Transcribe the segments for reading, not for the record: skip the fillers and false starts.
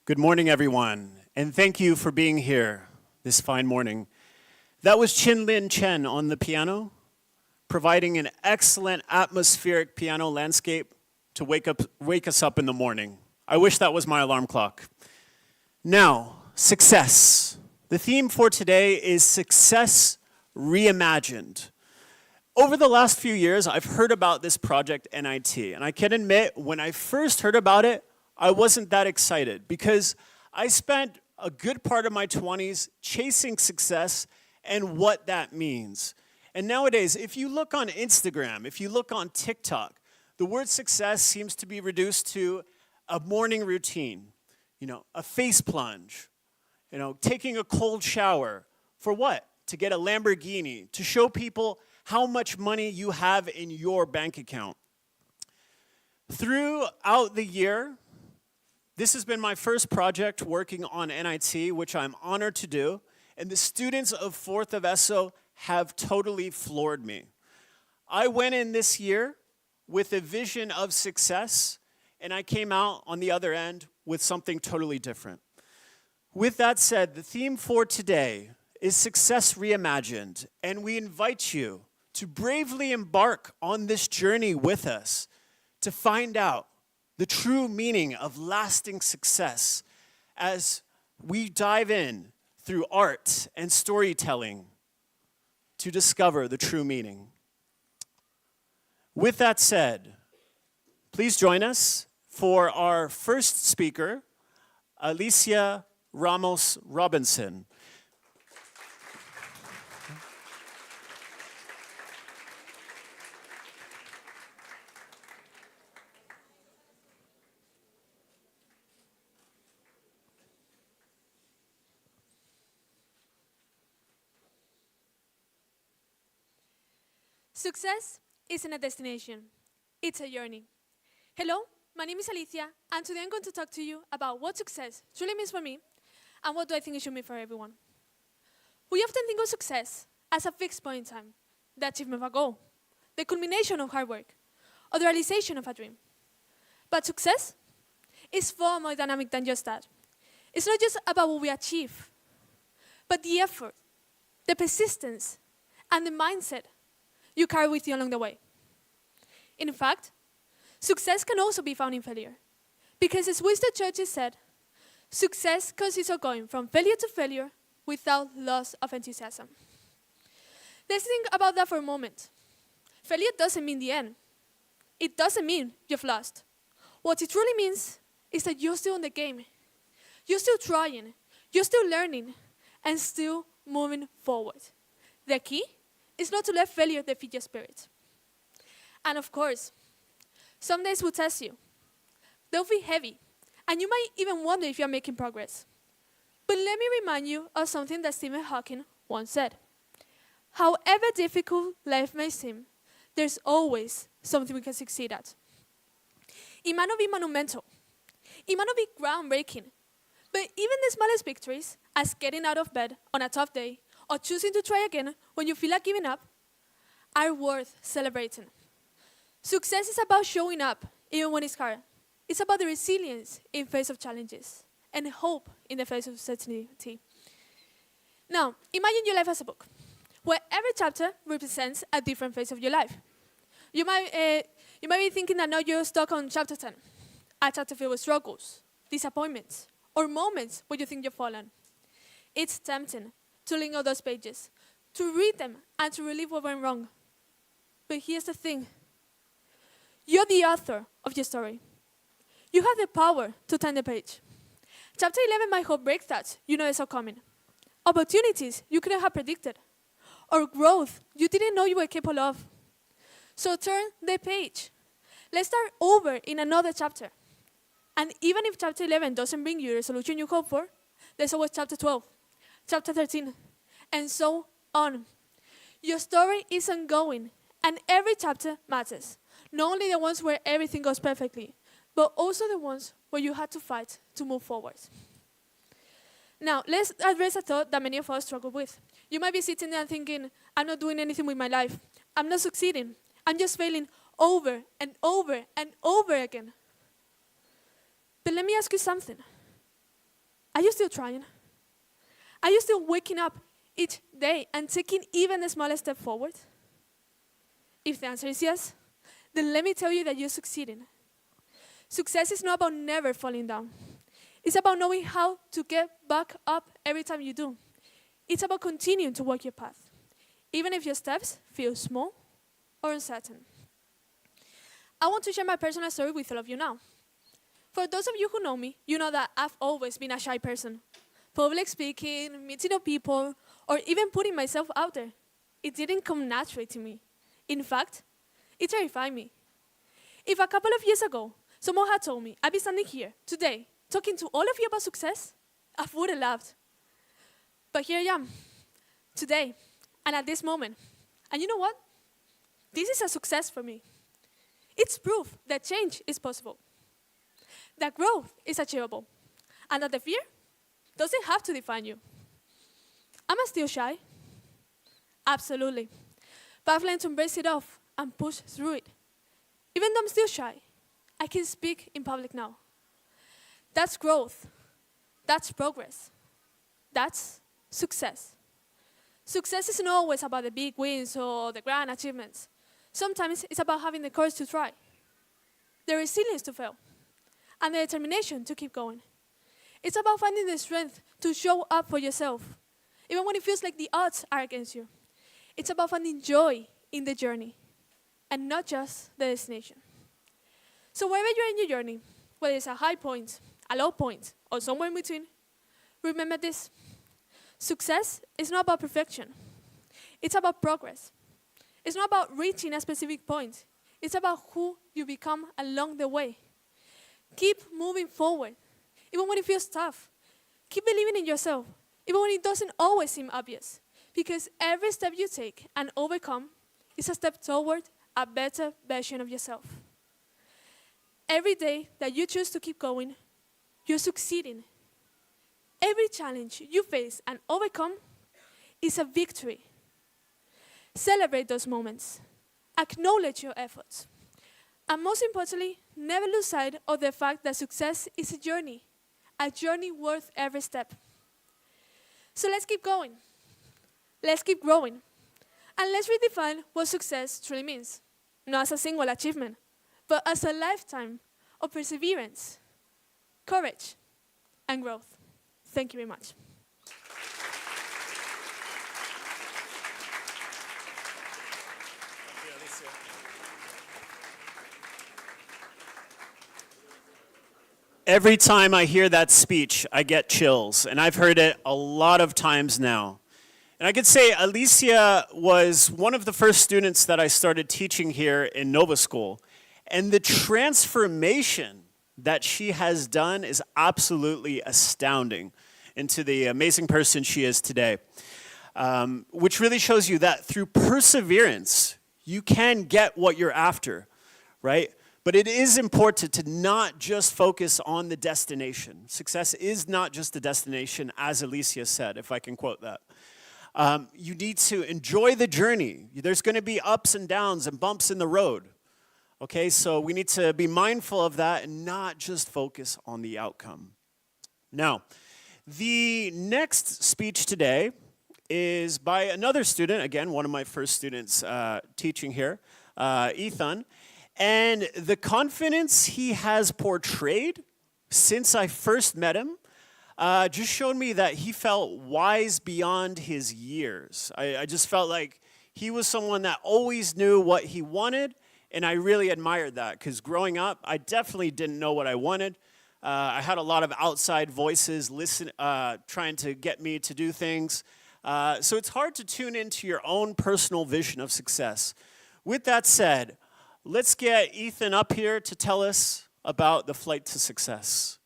Good morning, everyone, and thank you for being here this fine morning. That was Lin Chen on the piano, providing an excellent atmospheric piano landscape to wake us up in the morning. I wish that was my alarm clock. Now, success. The theme for today is success reimagined. Over the last few years, I've heard about this project NIT, and I can admit, when I first heard about it, I wasn't that excited because I spent a good part of my 20s chasing success and what that means. And nowadays, if you look on Instagram, if you look on TikTok, the word success seems to be reduced to a morning routine, a face plunge, taking a cold shower. For what? To get a Lamborghini, to show people how much money you have in your bank account. Throughout the year, this has been my first project working on NIT, which I'm honored to do, and the students of 4th of ESO have totally floored me. I went in this year with a vision of success, and I came out on the other end with something totally different. With that said, the theme for today is Success Reimagined, and we invite you to bravely embark on this journey with us to find out the true meaning of lasting success as we dive in through art and storytelling to discover the true meaning. With that said, please join us for our first speaker, Alicia Ramos Robinson. Success isn't a destination, it's a journey. Hello, my name is Alicia, and today I'm going to talk to you about what success truly means for me and what do I think it should mean for everyone. We often think of success as a fixed point in time, the achievement of a goal, the culmination of hard work, or the realization of a dream. But success is far more dynamic than just that. It's not just about what we achieve, but the effort, the persistence, and the mindset you carry with you along the way. In fact, success can also be found in failure. Because as Winston Churchill said, success consists of going from failure to failure without loss of enthusiasm. Let's think about that for a moment. Failure doesn't mean the end. It doesn't mean you've lost. What it truly means is that you're still in the game. You're still trying. You're still learning and still moving forward. The key is not to let failure defeat your spirit. And of course, some days will test you. They'll be heavy, and you might even wonder if you're making progress. But let me remind you of something that Stephen Hawking once said. However difficult life may seem, there's always something we can succeed at. It might not be monumental. It might not be groundbreaking. But even the smallest victories, as getting out of bed on a tough day, or choosing to try again when you feel like giving up, are worth celebrating. Success is about showing up even when it's hard. It's about the resilience in face of challenges and hope in the face of uncertainty. Now, imagine your life as a book, where every chapter represents a different phase of your life. You might be thinking that now you're stuck on chapter 10, a chapter filled with struggles, disappointments, or moments where you think you've fallen. It's tempting to linger on those pages, to read them, and to relive what went wrong. But here's the thing. You're the author of your story. You have the power to turn the page. Chapter 11 might hold breakthroughs you know is coming, opportunities you couldn't have predicted, or growth you didn't know you were capable of. So turn the page. Let's start over in another chapter. And even if chapter 11 doesn't bring you the resolution you hope for, there's always chapter 12. Chapter 13, and so on. Your story is ongoing, and every chapter matters. Not only the ones where everything goes perfectly, but also the ones where you had to fight to move forward. Now, let's address a thought that many of us struggle with. You might be sitting there thinking, I'm not doing anything with my life. I'm not succeeding. I'm just failing over and over and over again. But let me ask you something. Are you still trying? Are you still waking up each day and taking even the smallest step forward? If the answer is yes, then let me tell you that you're succeeding. Success is not about never falling down. It's about knowing how to get back up every time you do. It's about continuing to walk your path, even if your steps feel small or uncertain. I want to share my personal story with all of you now. For those of you who know me, you know that I've always been a shy person. Public speaking, meeting new people, or even putting myself out there, it didn't come naturally to me. In fact, it terrified me. If a couple of years ago, someone had told me I'd be standing here today talking to all of you about success, I would have laughed. But here I am, today, and at this moment. And you know what? This is a success for me. It's proof that change is possible, that growth is achievable, and that the fear doesn't have to define you. Am I still shy? Absolutely. But I've learned to embrace it off and push through it. Even though I'm still shy, I can speak in public now. That's growth. That's progress. That's success. Success isn't always about the big wins or the grand achievements. Sometimes it's about having the courage to try, the resilience to fail, and the determination to keep going. It's about finding the strength to show up for yourself, even when it feels like the odds are against you. It's about finding joy in the journey, and not just the destination. So wherever you're in your journey, whether it's a high point, a low point, or somewhere in between, remember this. Success is not about perfection. It's about progress. It's not about reaching a specific point. It's about who you become along the way. Keep moving forward, even when it feels tough. Keep believing in yourself, even when it doesn't always seem obvious. Because every step you take and overcome is a step toward a better version of yourself. Every day that you choose to keep going, you're succeeding. Every challenge you face and overcome is a victory. Celebrate those moments. Acknowledge your efforts. And most importantly, never lose sight of the fact that success is a journey worth every step. So let's keep going. Let's keep growing. And let's redefine what success truly means. Not as a single achievement, but as a lifetime of perseverance, courage, and growth. Thank you very much. Every time I hear that speech, I get chills, and I've heard it a lot of times now. And I could say Alicia was one of the first students that I started teaching here in Novaschool, and the transformation that she has done is absolutely astounding into the amazing person she is today, which really shows you that through perseverance, you can get what you're after, right? But it is important to not just focus on the destination. Success is not just the destination, as Alicia said, if I can quote that. You need to enjoy the journey. There's going to be ups and downs and bumps in the road. Okay, so we need to be mindful of that and not just focus on the outcome. Now, the next speech today is by another student, again, one of my first students teaching here, Ethan. And the confidence he has portrayed since I first met him just showed me that he felt wise beyond his years. I just felt like he was someone that always knew what he wanted, and I really admired that, because growing up, I definitely didn't know what I wanted. I had a lot of outside voices trying to get me to do things. So it's hard to tune into your own personal vision of success. With that said, let's get Ethan up here to tell us about the flight to success.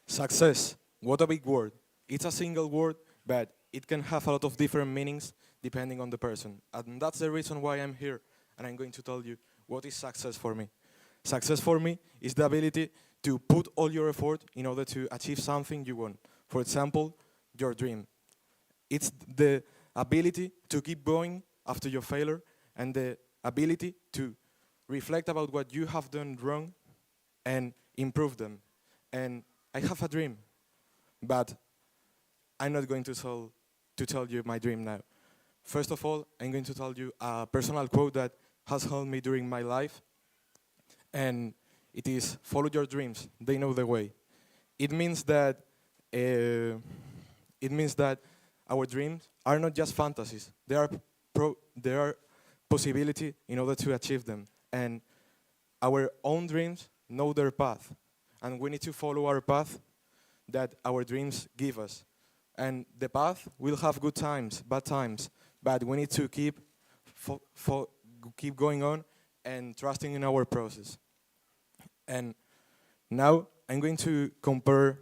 Success. What a big word. It's a single word, but it can have a lot of different meanings depending on the person. And that's the reason why I'm here. And I'm going to tell you what is success for me. Success for me is the ability to put all your effort in order to achieve something you want. For example, your dream. It's the ability to keep going after your failure and the ability to reflect about what you have done wrong and improve them. And I have a dream, but I'm not going to tell you my dream now. First of all, I'm going to tell you a personal quote that has helped me during my life, and it is, follow your dreams, they know the way. It means that our dreams are not just fantasies. They are possibility in order to achieve them. And our own dreams know their path. And we need to follow our path that our dreams give us. And the path will have good times, bad times, but we need to keep going on and trusting in our process. And now I'm going to compare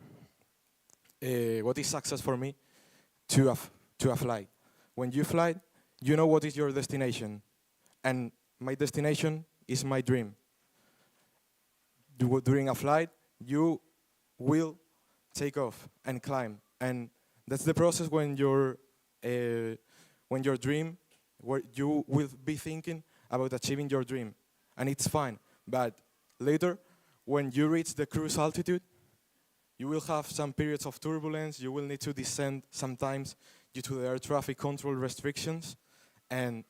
what is success for me to a flight. When you fly, you know what is your destination. And my destination is my dream. During a flight, you will take off and climb. And that's the process when your dream, where you will be thinking about achieving your dream. And it's fine. But later, when you reach the cruise altitude, you will have some periods of turbulence. You will need to descend sometimes due to the air traffic control restrictions. And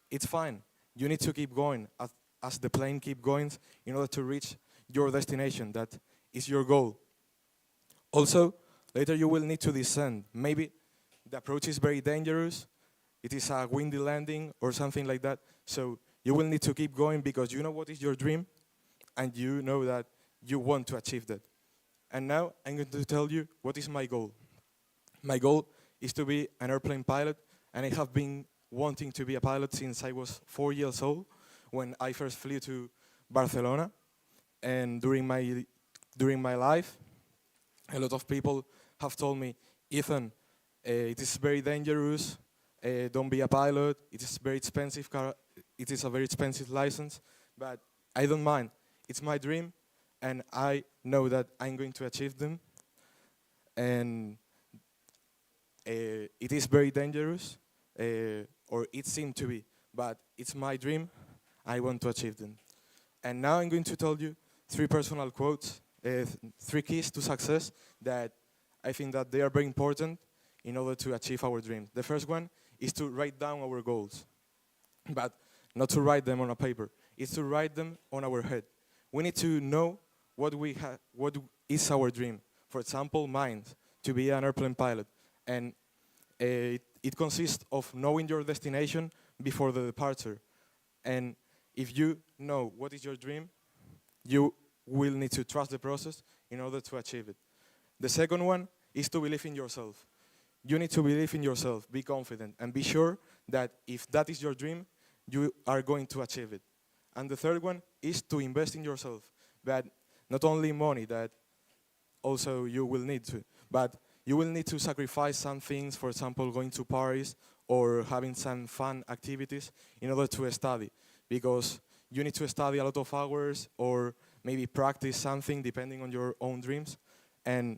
it's fine. You need to keep going as the plane keeps going in order to reach your destination. That is your goal. Also, later you will need to descend. Maybe the approach is very dangerous. It is a windy landing or something like that. So you will need to keep going because you know what is your dream and you know that you want to achieve that. And now I'm going to tell you what is my goal. My goal is to be an airplane pilot, and I have been wanting to be a pilot since I was 4 years old when I first flew to Barcelona. And during my life, a lot of people have told me, Ethan, it is very dangerous, don't be a pilot, it is very expensive, it is a very expensive license, but I don't mind. It's my dream, and I know that I'm going to achieve them. And it is very dangerous, or it seemed to be, but it's my dream. I want to achieve them. And now I'm going to tell you 3 personal quotes, 3 keys to success that I think that they are very important in order to achieve our dreams. The first one is to write down our goals, but not to write them on a paper. It's to write them on our head. We need to know what is our dream. For example, mine, to be an airplane pilot. And it consists of knowing your destination before the departure. And if you know what is your dream, you will need to trust the process in order to achieve it. The second one is to believe in yourself. You need to believe in yourself, be confident, and be sure that if that is your dream, you are going to achieve it. And the third one is to invest in yourself, but not only money that also you will need to, but you will need to sacrifice some things, for example, going to parties or having some fun activities in order to study, because you need to study a lot of hours or maybe practice something depending on your own dreams. And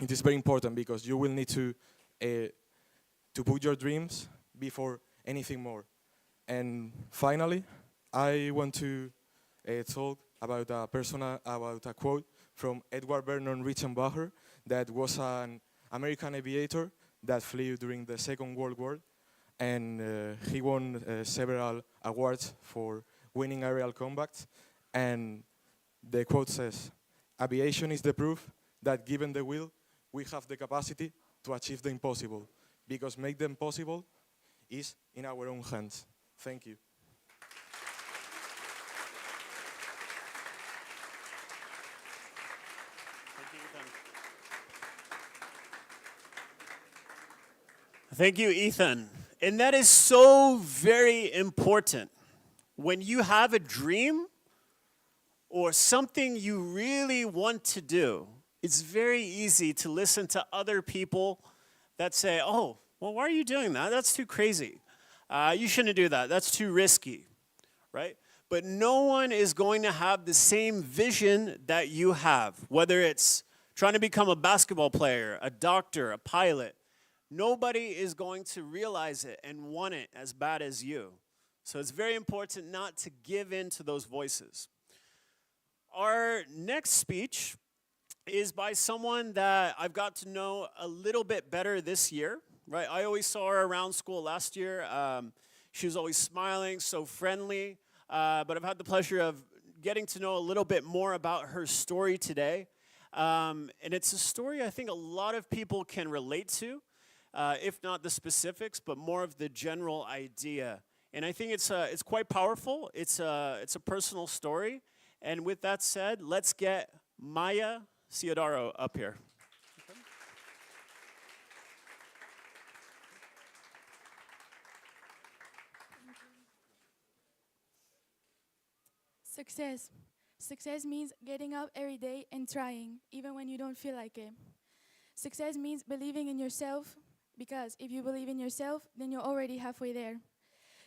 it is very important because you will need to put your dreams before anything more. And finally, I want to talk about a quote from Edward Vernon Reichenbacher, that was an American aviator that flew during the Second World War, and he won several awards for winning aerial combats. And the quote says, "Aviation is the proof that given the will, we have the capacity to achieve the impossible, because make them possible is in our own hands." Thank you. Thank you, Ethan. And that is so very important. When you have a dream or something you really want to do, it's very easy to listen to other people that say, oh, well, why are you doing that? That's too crazy. You shouldn't do that. That's too risky, right? But no one is going to have the same vision that you have, whether it's trying to become a basketball player, a doctor, a pilot. Nobody is going to realize it and want it as bad as you. So it's very important not to give in to those voices. Our next speech is by someone that I've got to know a little bit better this year, right? I always saw her around school last year. She was always smiling, so friendly, but I've had the pleasure of getting to know a little bit more about her story today. And it's a story I think a lot of people can relate to, if not the specifics, but more of the general idea. And I think it's quite powerful. It's a personal story. And with that said, let's get Maya Ciodaro up here. Success. Success means getting up every day and trying, even when you don't feel like it. Success means believing in yourself, because if you believe in yourself, then you're already halfway there.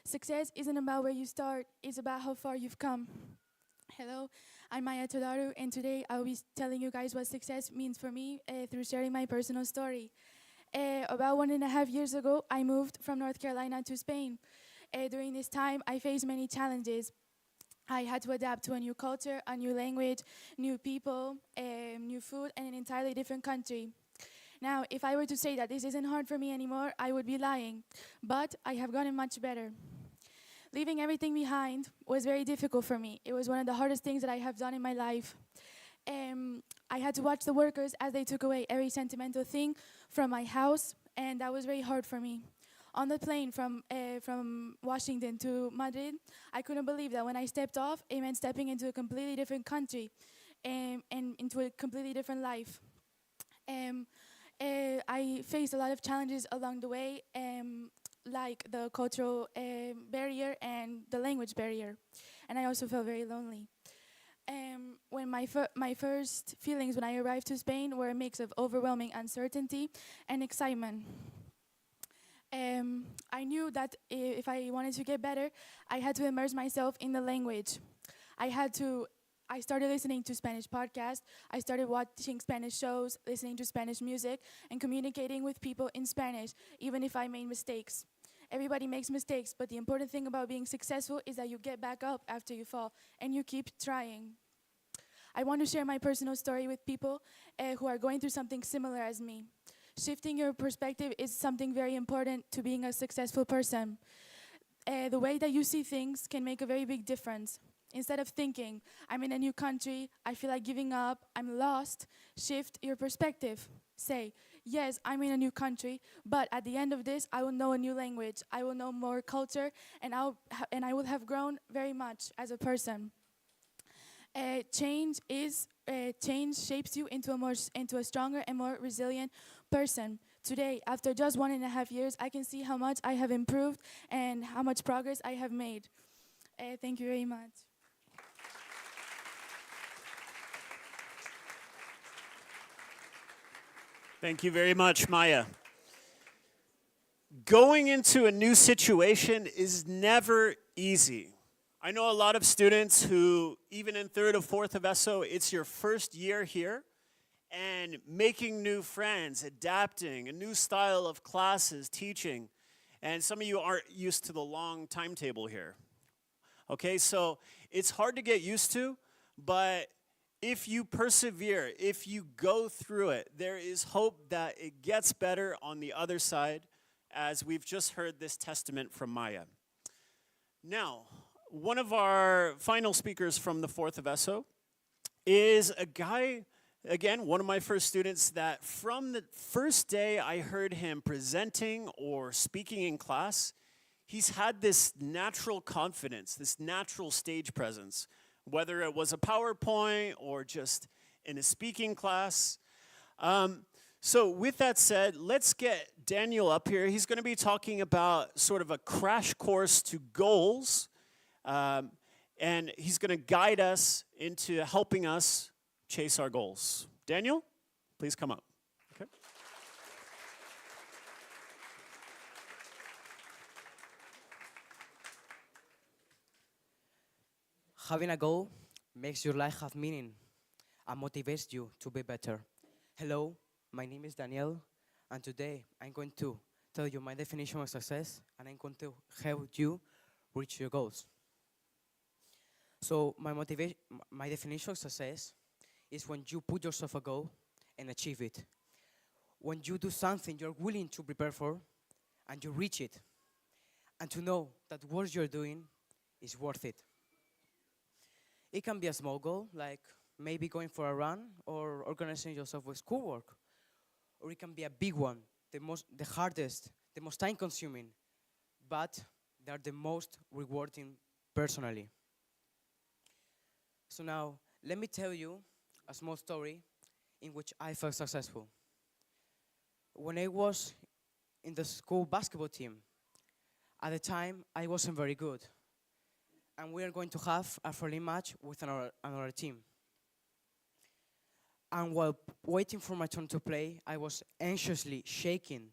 Success isn't about where you start, it's about how far you've come. Hello, I'm Maya Ciodaro, and today I'll be telling you guys what success means for me through sharing my personal story. About 1.5 years ago, I moved from North Carolina to Spain. During this time, I faced many challenges. I had to adapt to a new culture, a new language, new people, new food, and an entirely different country. Now, if I were to say that this isn't hard for me anymore, I would be lying. But I have gotten much better. Leaving everything behind was very difficult for me. It was one of the hardest things that I have done in my life. I had to watch the workers as they took away every sentimental thing from my house, and that was very hard for me. On the plane from Washington to Madrid, I couldn't believe that when I stepped off, it meant stepping into a completely different country and into a completely different life. I faced a lot of challenges along the way, like the cultural barrier and the language barrier, and I also felt very lonely. When my first feelings when I arrived to Spain were a mix of overwhelming uncertainty and excitement. I knew that if I wanted to get better, I had to immerse myself in the language. I started listening to Spanish podcasts, I started watching Spanish shows, listening to Spanish music, and communicating with people in Spanish, even if I made mistakes. Everybody makes mistakes, but the important thing about being successful is that you get back up after you fall, and you keep trying. I want to share my personal story with people who are going through something similar as me. Shifting your perspective is something very important to being a successful person. The way that you see things can make a very big difference. Instead of thinking, I'm in a new country, I feel like giving up, I'm lost, shift your perspective. Say, yes, I'm in a new country, but at the end of this, I will know a new language, I will know more culture, and I will have grown very much as a person. Change shapes you into a stronger and more resilient person. Today, after just 1.5 years, I can see how much I have improved and how much progress I have made. Thank you very much. Thank you very much, Maya. Going into a new situation is never easy. I know a lot of students who, even in 3rd or 4th of ESO, it's your first year here, and making new friends, adapting, a new style of classes, teaching, and some of you aren't used to the long timetable here. Okay, so it's hard to get used to, but if you persevere, if you go through it, there is hope that it gets better on the other side, as we've just heard this testament from Maya. Now, one of our final speakers from the 4th of ESO is a guy, again, one of my first students, that from the first day I heard him presenting or speaking in class, he's had this natural confidence, this natural stage presence, whether it was a PowerPoint or just in a speaking class. So with that said, let's get Daniel up here. He's going to be talking about sort of a crash course to goals, and he's going to guide us into helping us chase our goals. Daniel, please come up. Okay. Having a goal makes your life have meaning and motivates you to be better. Hello, my name is Daniel, and today I'm going to tell you my definition of success, and I'm going to help you reach your goals. So my definition of success is when you put yourself a goal and achieve it. When you do something you're willing to prepare for and you reach it, and to know that what you're doing is worth it. It can be a small goal, like maybe going for a run or organizing yourself with schoolwork. Or it can be a big one, the hardest, the most time-consuming, but they're the most rewarding personally. So now, let me tell you a small story in which I felt successful. When I was in the school basketball team, at the time, I wasn't very good. And we are going to have a friendly match with another team. And while waiting for my turn to play, I was anxiously shaking,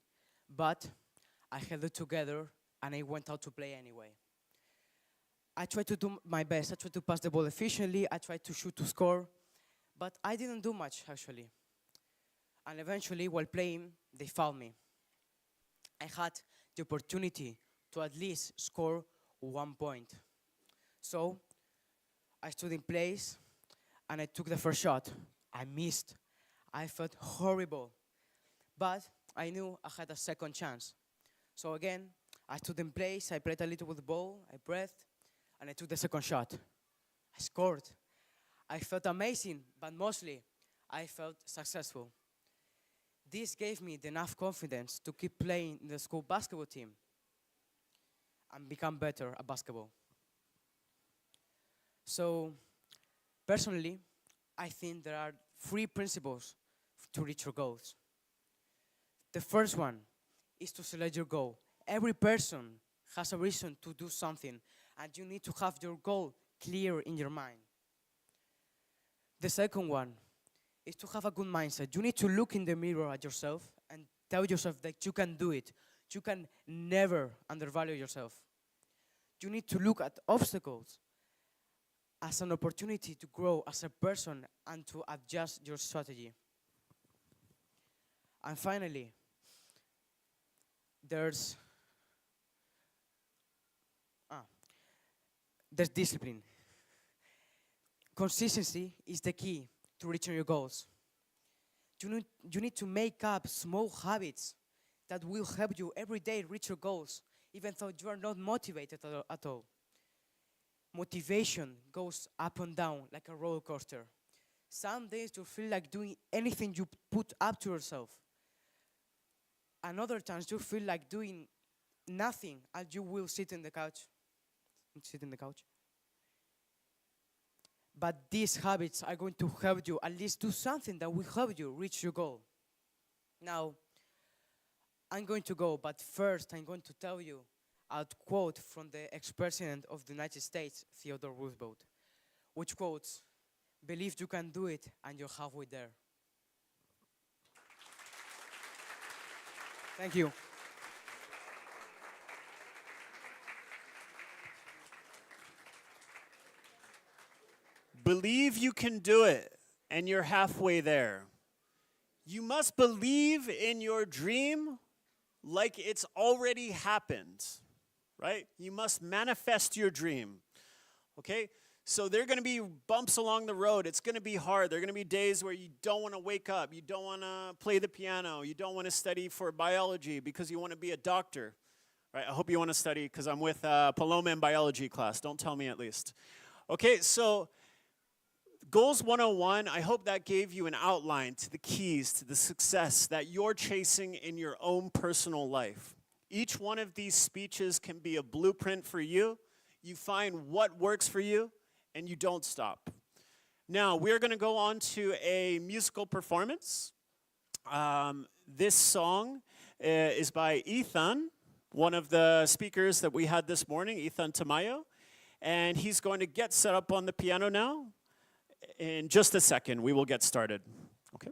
but I held it together and I went out to play anyway. I tried to do my best. I tried to pass the ball efficiently. I tried to shoot to score, but I didn't do much, actually. And eventually, while playing, they fouled me. I had the opportunity to at least score 1 point. So I stood in place and I took the first shot. I missed. I felt horrible. But I knew I had a second chance. So again, I stood in place, I played a little with the ball, I breathed, and I took the second shot. I scored. I felt amazing, but mostly I felt successful. This gave me enough confidence to keep playing in the school basketball team and become better at basketball. So, personally, I think there are 3 principles to reach your goals. The first one is to select your goal. Every person has a reason to do something, and you need to have your goal clear in your mind. The second one is to have a good mindset. You need to look in the mirror at yourself and tell yourself that you can do it. You can never undervalue yourself. You need to look at obstacles as an opportunity to grow as a person and to adjust your strategy. And finally, there's discipline. Consistency is the key to reaching your goals. You need to make up small habits that will help you every day reach your goals, even though you are not motivated at all. Motivation goes up and down like a roller coaster. Some days you feel like doing anything you put up to yourself. And other times you feel like doing nothing and you will sit in the couch. But these habits are going to help you at least do something that will help you reach your goal. Now, I'm going to go, but first I'm going to tell you a quote from the ex-president of the United States, Theodore Roosevelt, which quotes, "Believe you can do it and you're halfway there." Thank you. Believe you can do it, and you're halfway there. You must believe in your dream like it's already happened, right? You must manifest your dream, okay? So there are going to be bumps along the road. It's going to be hard. There are going to be days where you don't want to wake up. You don't want to play the piano. You don't want to study for biology because you want to be a doctor, right? I hope you want to study because I'm with Paloma in biology class. Don't tell me at least. Okay, so Goals 101, I hope that gave you an outline to the keys to the success that you're chasing in your own personal life. Each one of these speeches can be a blueprint for you. You find what works for you, and you don't stop. Now, we're going to go on to a musical performance. This song is by Ethan, one of the speakers that we had this morning, Ethan Tamayo, and he's going to get set up on the piano now. In just a second, we will get started. Okay.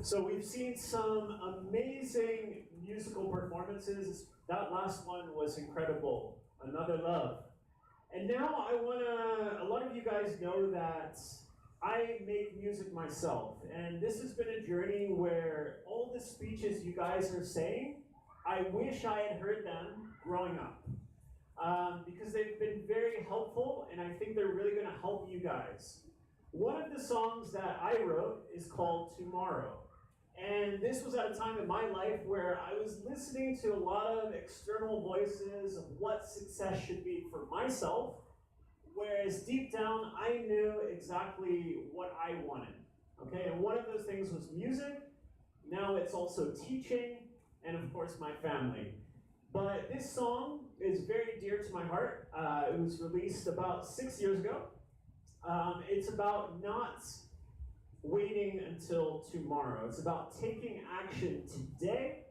So we've seen some amazing musical performances. That last one was incredible. Another Love. And now a lot of you guys know that I make music myself. And this has been a journey where all the speeches you guys are saying, I wish I had heard them growing up. Because they've been very helpful, and I think they're really going to help you guys. One of the songs that I wrote is called Tomorrow. And this was at a time in my life where I was listening to a lot of external voices of what success should be for myself, whereas deep down I knew exactly what I wanted. Okay, and one of those things was music. Now it's also teaching, and of course my family. But this song is very dear to my heart. It was released about 6 years ago. It's about not waiting until tomorrow. It's about taking action today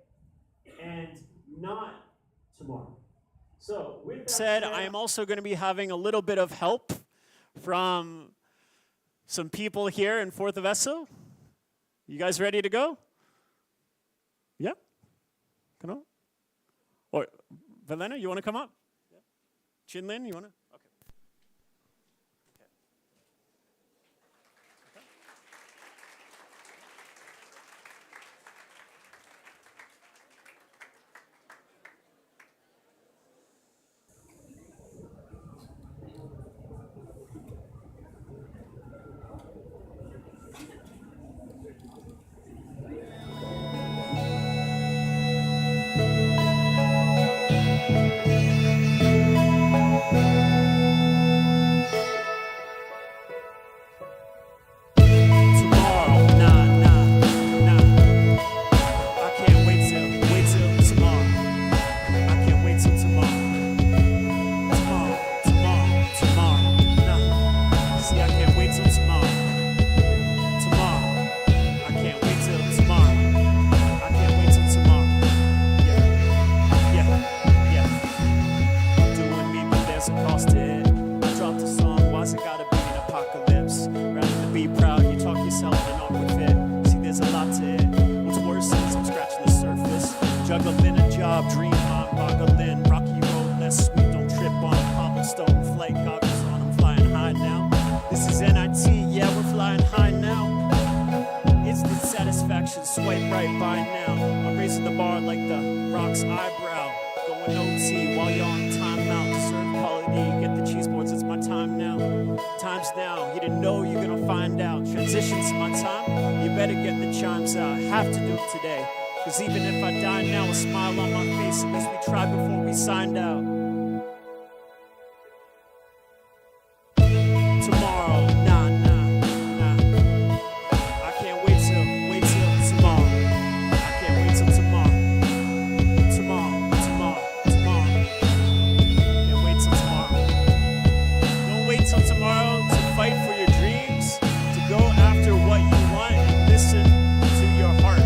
and not tomorrow. So with that said, I am also going to be having a little bit of help from some people here in 4th of Esso. You guys ready to go? Yeah? Come on. Or, Velena, you want to come up? Yeah. Chinlin, you want to? Okay. Juggling a job, dream hot, boggling, rocky road, less sweet, don't trip on cobblestone, flight goggles on, I'm flying high now. This is NIT, yeah, we're flying high now. Instant satisfaction, swipe right by now. I'm raising the bar like the Rock's eyebrow. Going OT while you're on timeout. Serve quality, get the cheese boards, it's my time now. Time's now, you didn't know, you're gonna find out. Transition's my time, you better get the chimes out. Have to do it today. Cause even if I die now, a smile on my face, at least we tried before we signed out. Tomorrow, nah, I can't wait till tomorrow. I can't wait till tomorrow. Tomorrow. Can't wait till tomorrow. Don't wait till tomorrow to fight for your dreams, to go after what you want and listen to your heart.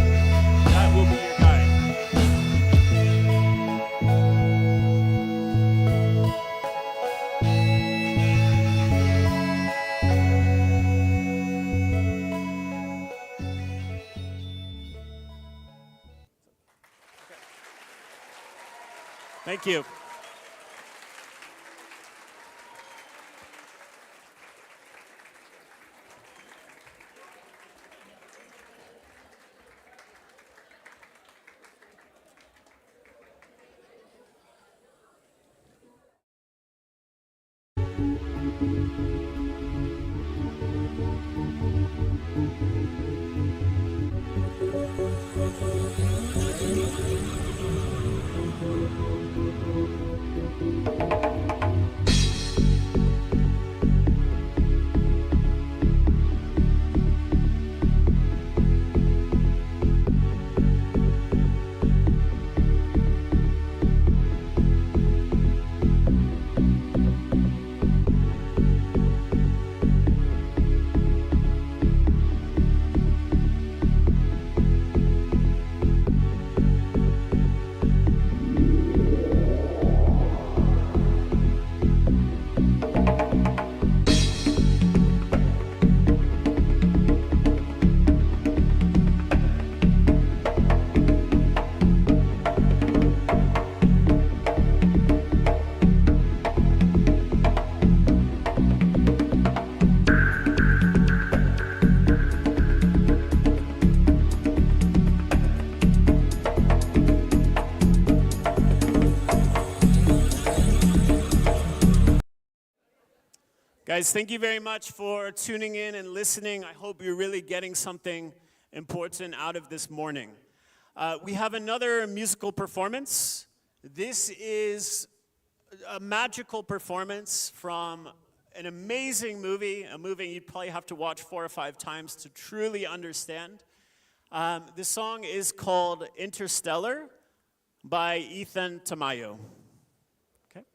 That will be your guide. Thank you. Guys, thank you very much for tuning in and listening. I hope you're really getting something important out of this morning. We have another musical performance. This is a magical performance from an amazing movie, a movie you'd probably have to watch 4 or 5 times to truly understand. The song is called Interstellar by Ethan Tamayo. Okay.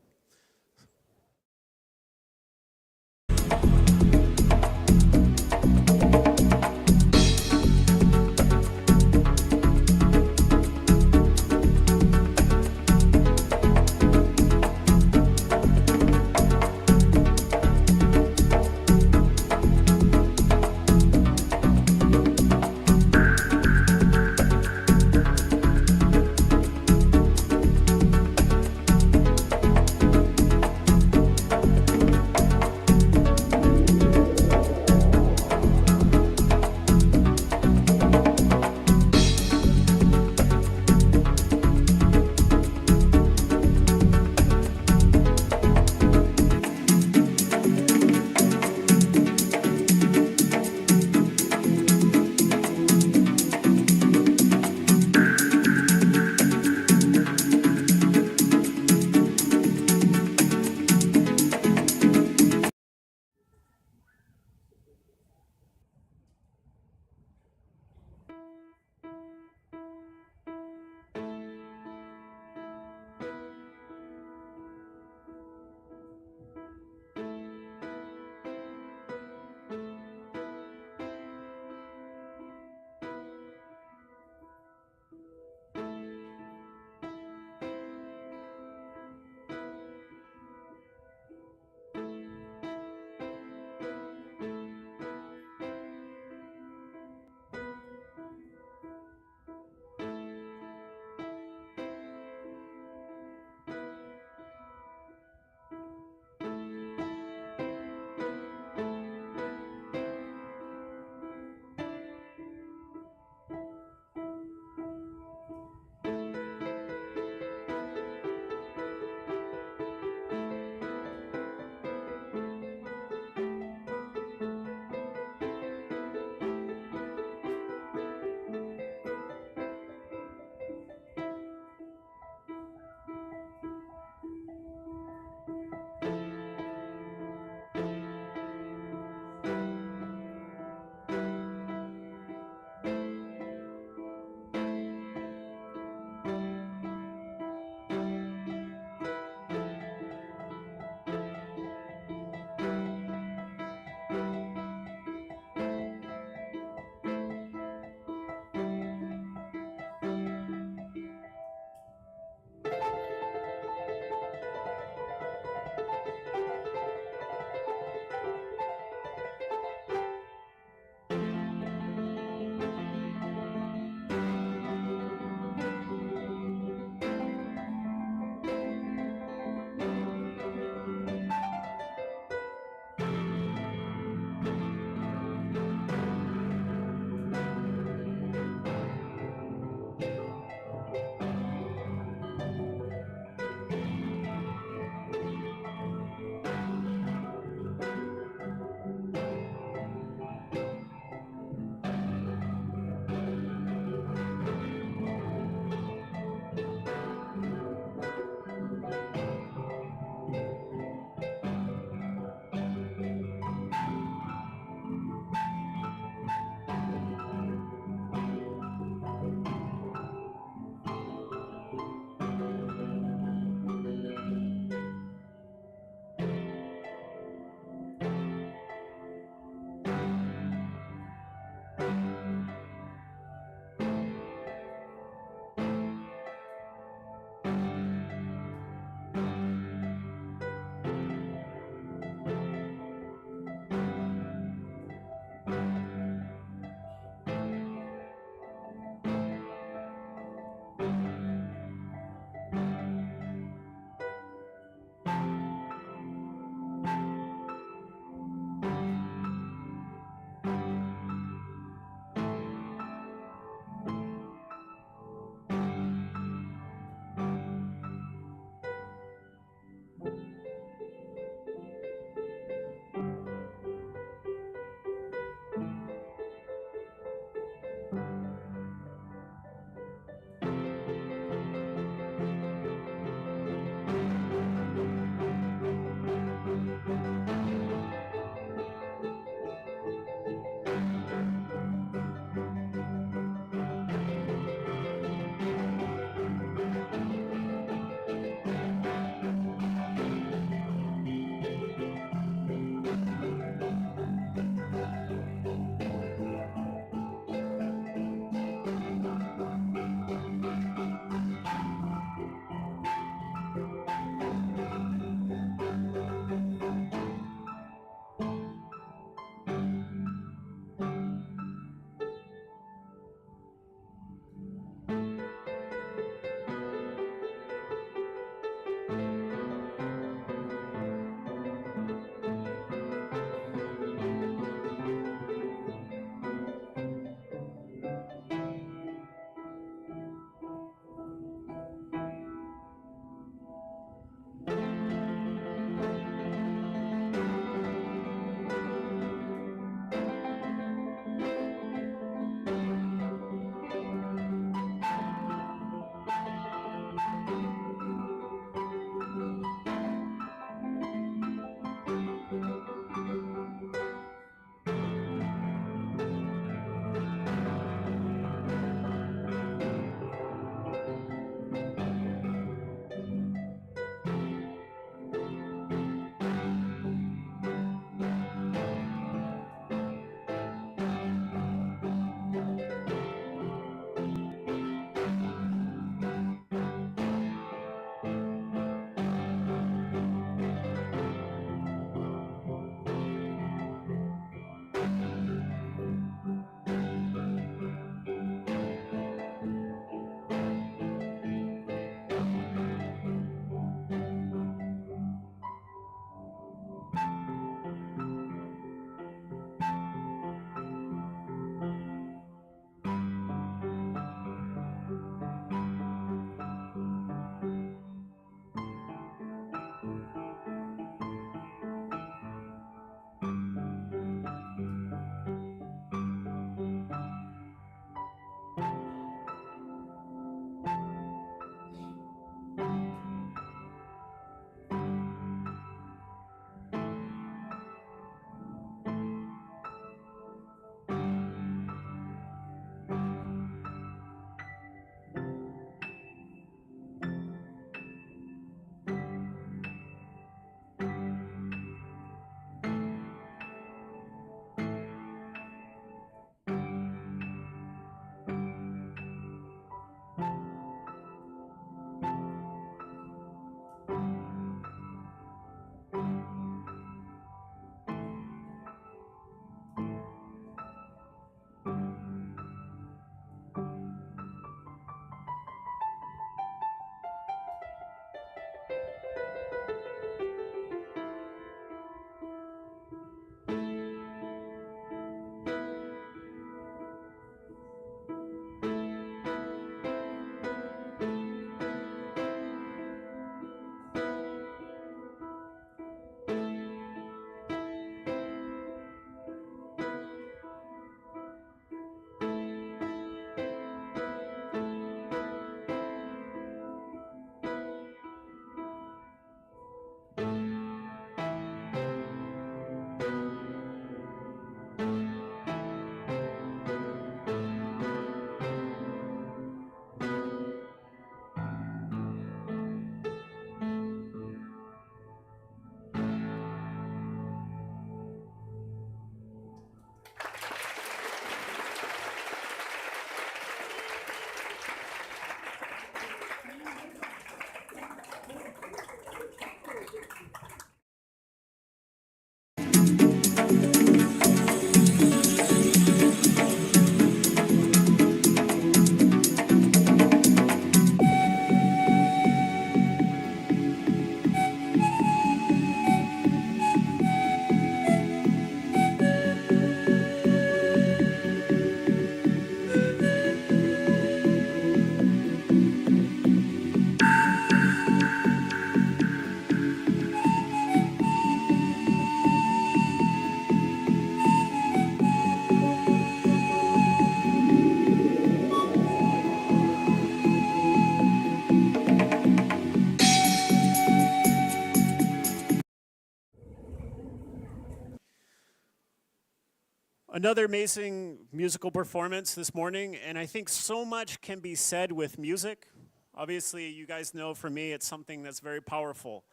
Another amazing musical performance this morning, and I think so much can be said with music. Obviously, you guys know for me, it's something that's very powerful.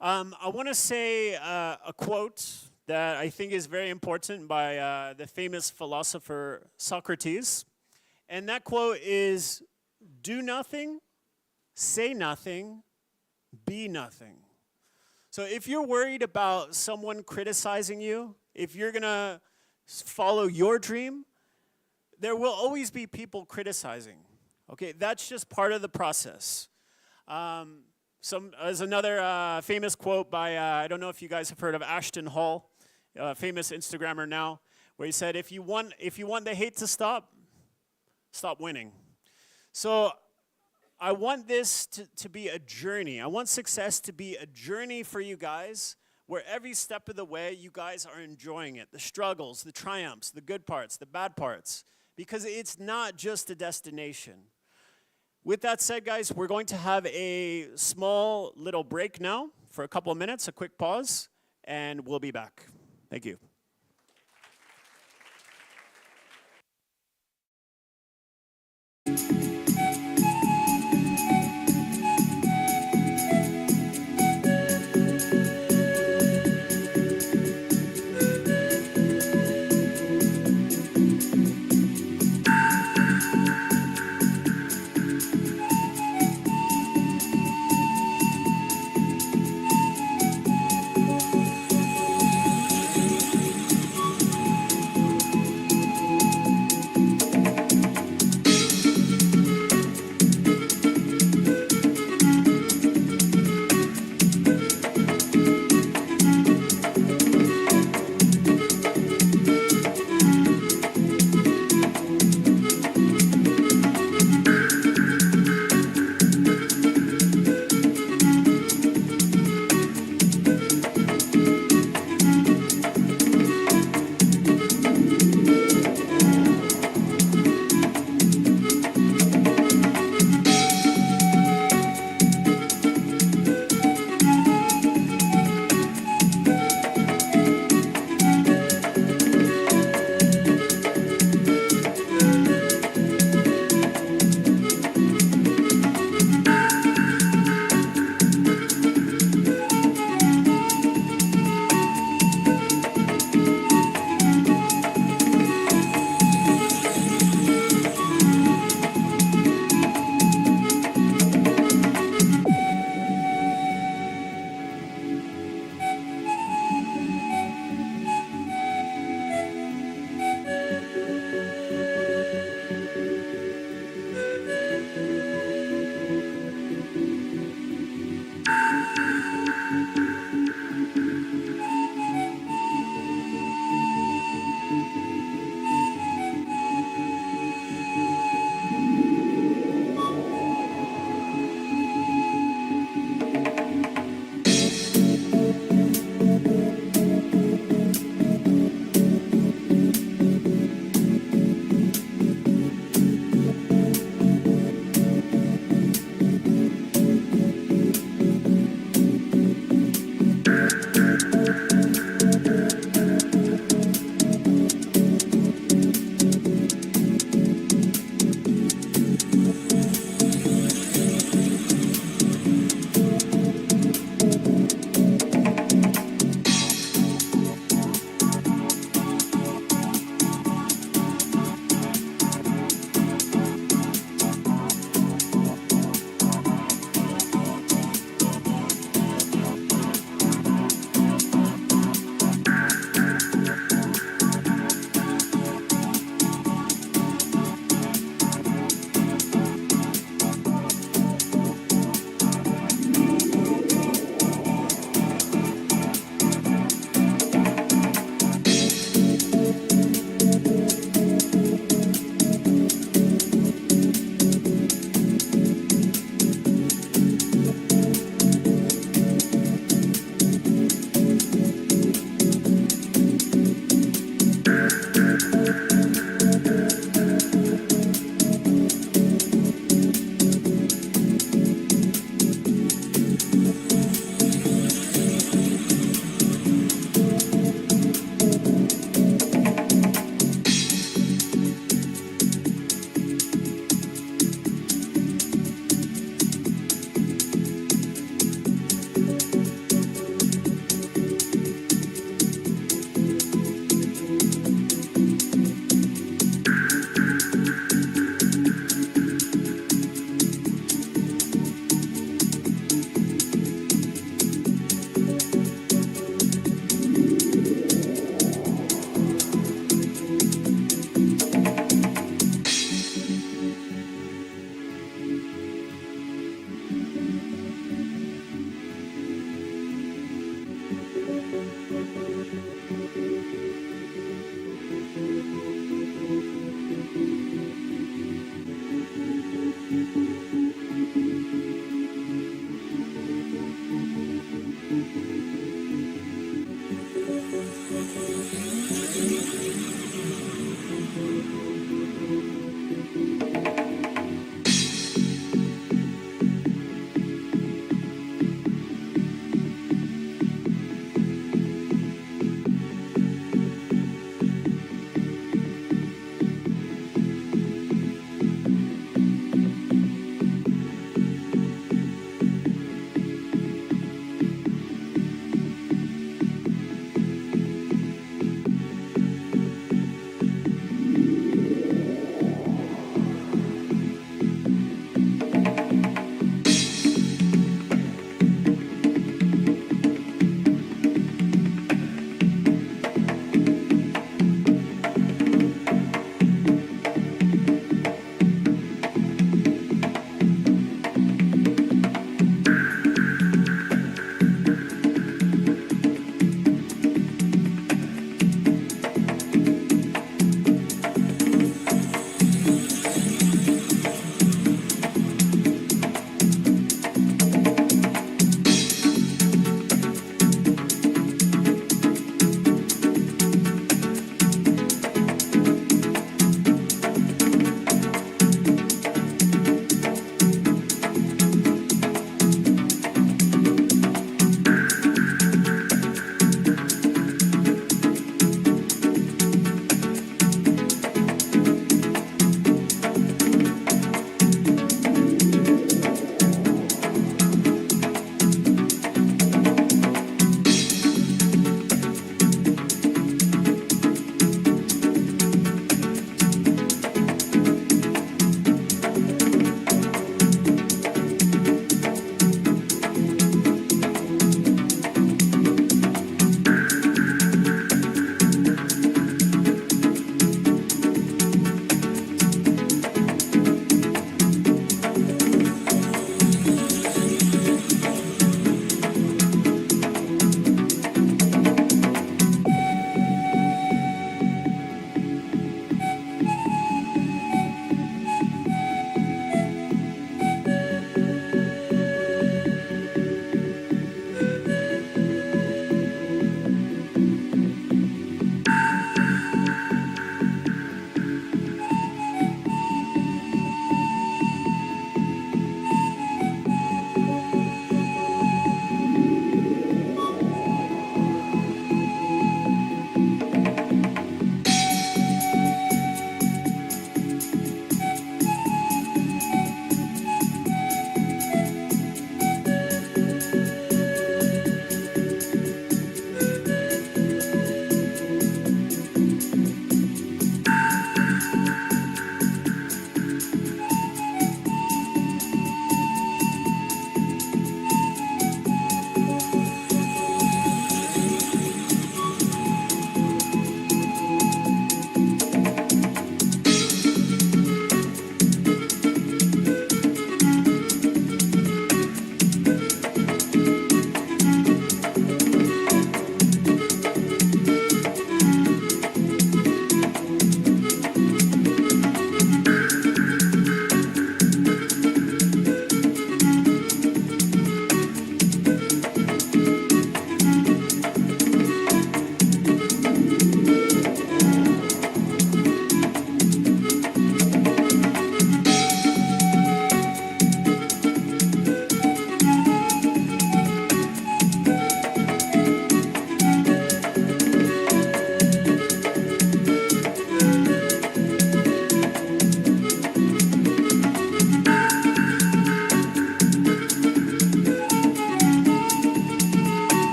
I want to say a quote that I think is very important by the famous philosopher Socrates. And that quote is, "Do nothing, say nothing, be nothing." So if you're worried about someone criticizing you, if you're going to follow your dream, there will always be people criticizing. Okay, that's just part of the process. There's another famous quote by, I don't know if you guys have heard of Ashton Hall, a famous Instagrammer now, where he said, if you want the hate to stop winning. So I want this to be a journey. I want success to be a journey for you guys, where every step of the way you guys are enjoying it, the struggles, the triumphs, the good parts, the bad parts, because it's not just a destination. With that said, guys, we're going to have a small little break now for a couple of minutes, a quick pause, and we'll be back. Thank you.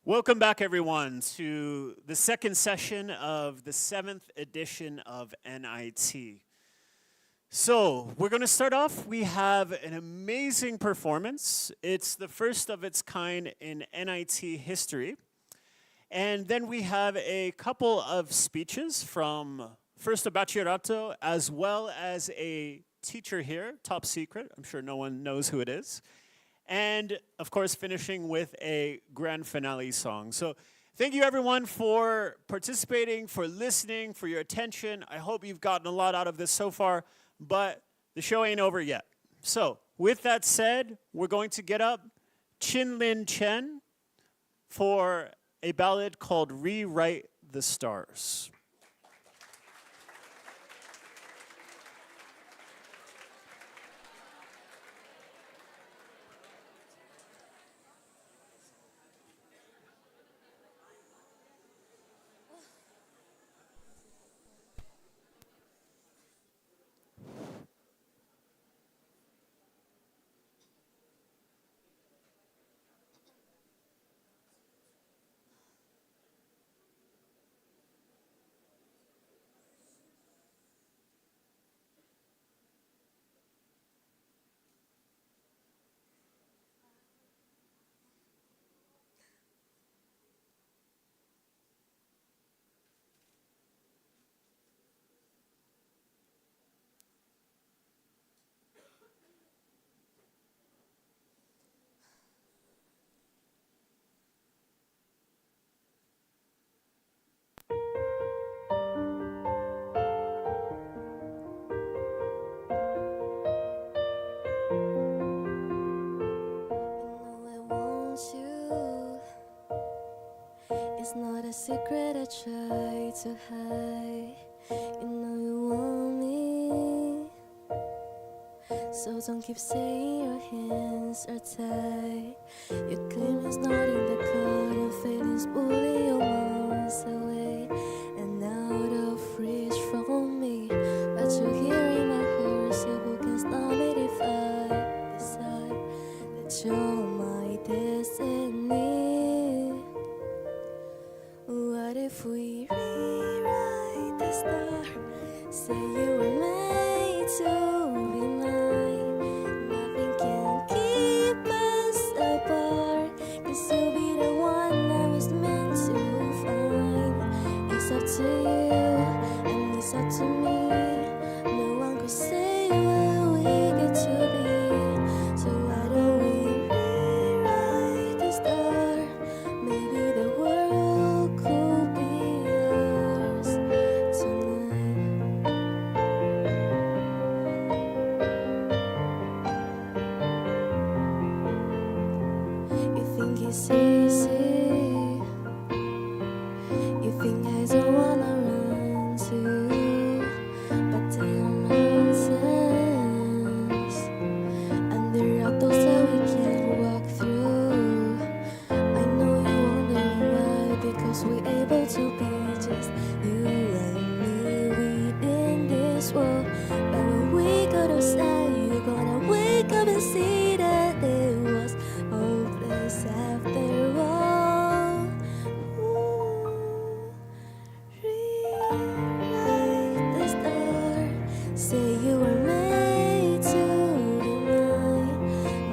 Welcome back, everyone, to the second session of the 7th edition of NIT. So, we're going to start off. We have an amazing performance. It's the first of its kind in NIT history. And then we have a couple of speeches from first a bachillerato as well as a teacher here, top secret. I'm sure no one knows who it is. And, of course, finishing with a grand finale song. So thank you, everyone, for participating, for listening, for your attention. I hope you've gotten a lot out of this so far, but the show ain't over yet. So with that said, we're going to get up Lin Chen for a ballad called Rewrite the Stars. It's not a secret I try to hide. You know you want me, so don't keep saying your hands are tied. Your claim is not in the code, and feelings bully your months away and out of reach from me. But you're here in my heart, so who can stop it if I decide that you're my destiny? What if we rewrite the star? Say you were made to be mine. Nothing can keep us apart, 'cause you'll be the one I was meant to find. It's up to you and it's up to me. No one could say where we get to be. So why don't we rewrite the star? Maybe the world could be ours tonight. You think it's easy. You think I don't wanna run to you, but there are mountains, and there are those that we can't walk through. I know you're wondering why, because we're able to be just you and me within this world. But when we go outside, you're gonna wake up and see that it was hopeless after all. Ooh, rewrite the star. Say you were made to be mine.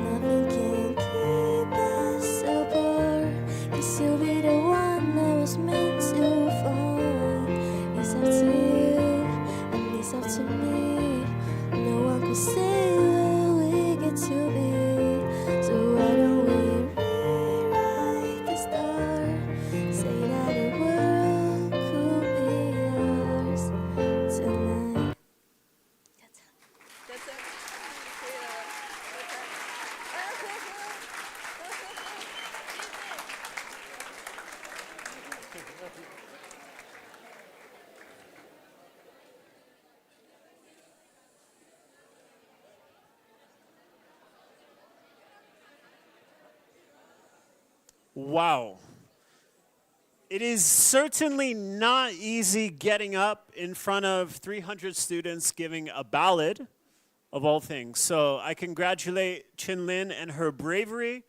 Nothing can keep us apart, 'cause you'll be the one I was meant to find. It's up to you and it's up to me. No one could say where we get to be. So why don't we rewrite the star? Say that the world could be ours tonight. That's it. Wow. It is certainly not easy getting up in front of 300 students giving a ballad, of all things. So I congratulate Lin and her bravery,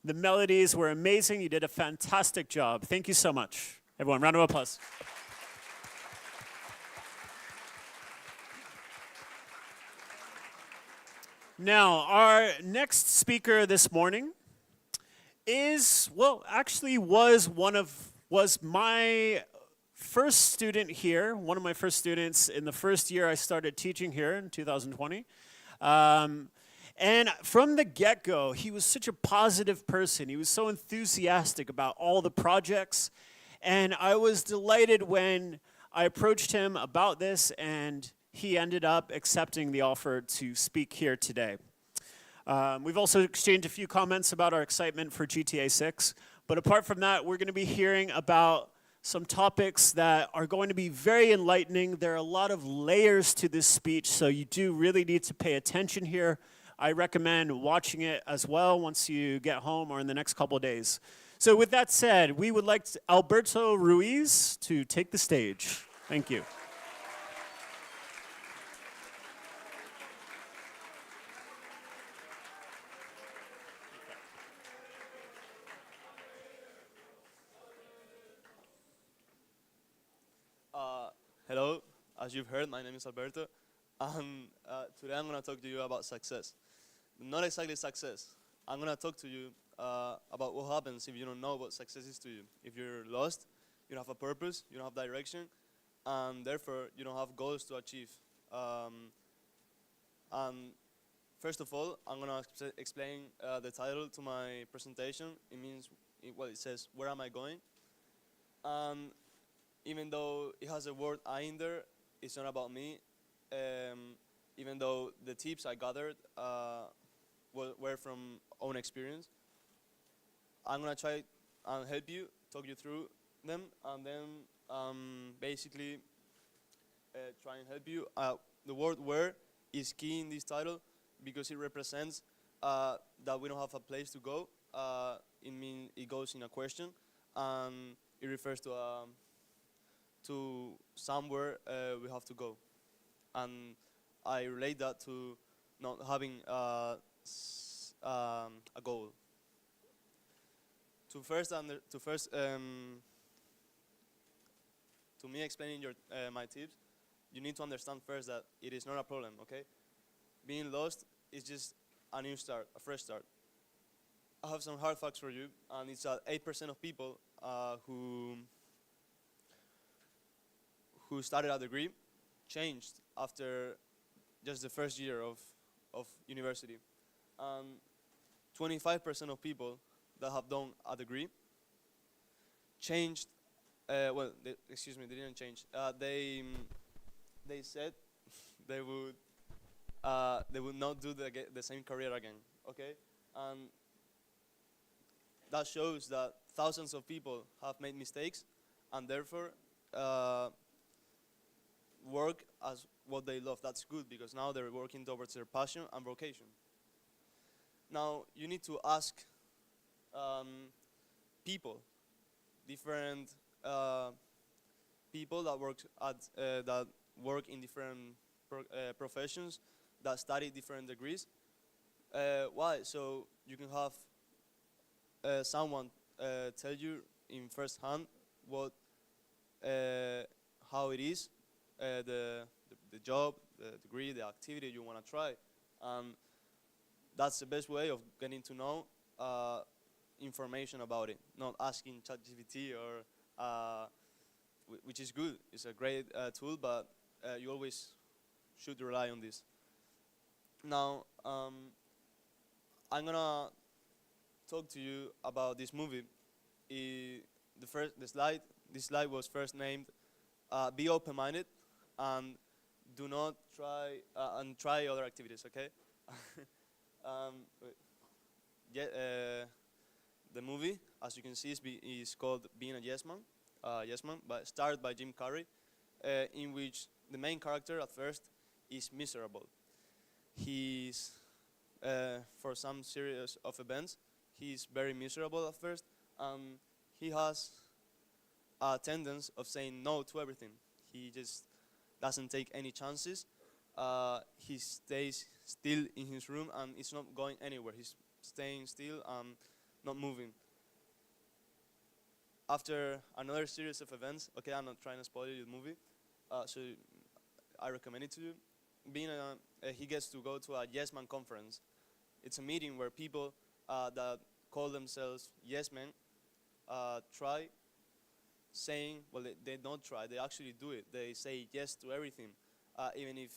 The melodies were amazing. You did a fantastic job. Thank you so much. Everyone, round of applause. Now, our next speaker this morning was my first student here, one of my first students in the first year I started teaching here in 2020. And from the get-go, he was such a positive person. He was so enthusiastic about all the projects. And I was delighted when I approached him about this, and he ended up accepting the offer to speak here today. We've also exchanged a few comments about our excitement for GTA 6. But apart from that, we're going to be hearing about some topics that are going to be very enlightening. There are a lot of layers to this speech, so you do really need to pay attention here. I recommend watching it as well once you get home or in the next couple of days. So with that said, we would like Alberto Ruiz to take the stage. Thank you. Hello, as you've heard, my name is Alberto, and today I'm going to talk to you about success. Not exactly success. I'm going to talk to you about what happens if you don't know what success is to you. If you're lost, you don't have a purpose, you don't have direction, and therefore you don't have goals to achieve. And first of all, I'm going to explain the title to my presentation. It means, it says, where am I going? And even though it has a word I in there, it's not about me. Even though the tips I gathered were from own experience. I'm going to try and help you, talk you through them, and then basically try and help you. The word where is key in this title because it represents that we don't have a place to go. It goes in a question, and it refers to somewhere we have to go. And I relate that to not having a goal. To me explaining my tips, you need to understand first that it is not a problem, okay? Being lost is just a new start, a fresh start. I have some hard facts for you, and it's that 8% of people who started a degree changed after just the first year of university. 25% of people that have done a degree changed, they didn't change. They said they would not do the same career again, okay? And that shows that thousands of people have made mistakes and therefore work as what they love. That's good because now they're working towards their passion and vocation. Now you need to ask different people that work in different professions, that study different degrees. Why? So you can have someone tell you in first hand how it is. The job, the degree, the activity you want to try. That's the best way of getting to know information about it, not asking ChatGPT which is good. It's a great tool, but you always should rely on this. Now, I'm going to talk to you about this movie. This slide was first named Be Open-Minded and do not try other activities, okay? The movie, as you can see, is called Being a Yes Man, but starred by Jim Carrey, in which the main character at first is miserable. He's, for some series of events, he's very miserable at first, and he has a tendency of saying no to everything. He just doesn't take any chances. He stays still in his room and it's not going anywhere. He's staying still. not moving. After another series of events, okay, I'm not trying to spoil you the movie, so I recommend it to you. He gets to go to a Yes Man conference. It's a meeting where people that call themselves Yes Men try saying, well, they don't try, they actually do it. They say yes to everything, even if